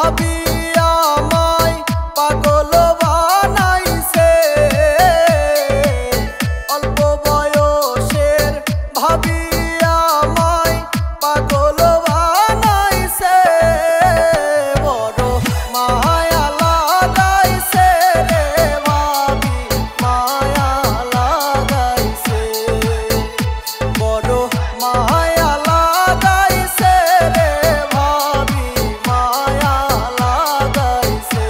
ভাবি আমায় পাগল বানাইছে, অল্প বয়সের ভাবি আমায় পাগল বানাইছে, বড় মায়া লাগাইছে রে ভাবি মায়া লাগাইছে, বড় মায়া লাগাইছে রে ভাবি মায়া লাগাইছে।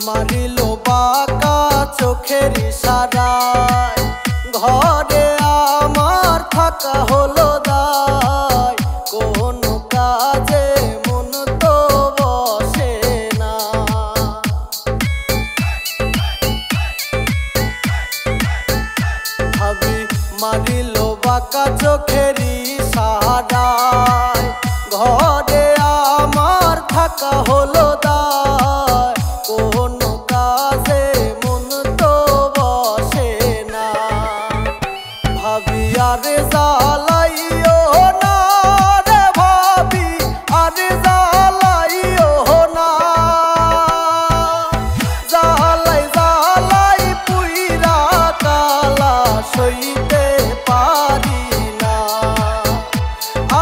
মারিল বাঁকা চোখের ইশারায়, ঘরে আমার থাকা হলো দায়, কোনো কাজে মন তো বসে না। ভাবি মারিল বাঁকা চোখের ইশারায়, ঘরে আমার থাকা হলো দায়, কোনো কাজে মন তো বসে না। ভাবি আরে জ্বালাইও না রে ভাবি আরে জ্বালাইও না, জ্বালাই জ্বালাই পুইরা কালা সইতে পারি না,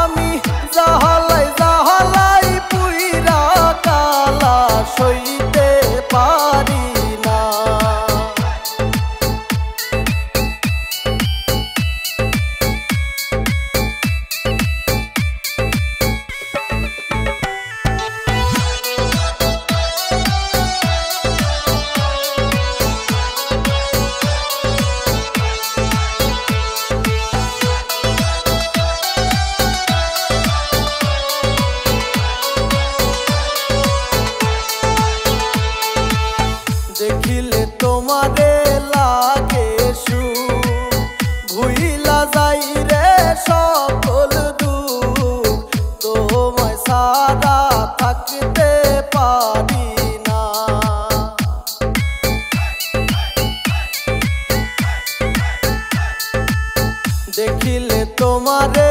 আমি জ্বালাই জ্বালাই পুইরা কালা সইতে পারি না। দেখিলে তোমারে লাগে সুখ, ভুইলা যাই রে সকল দুঃখ, তোমায় সারা থাকতে পারি না। দেখিলে তোমারে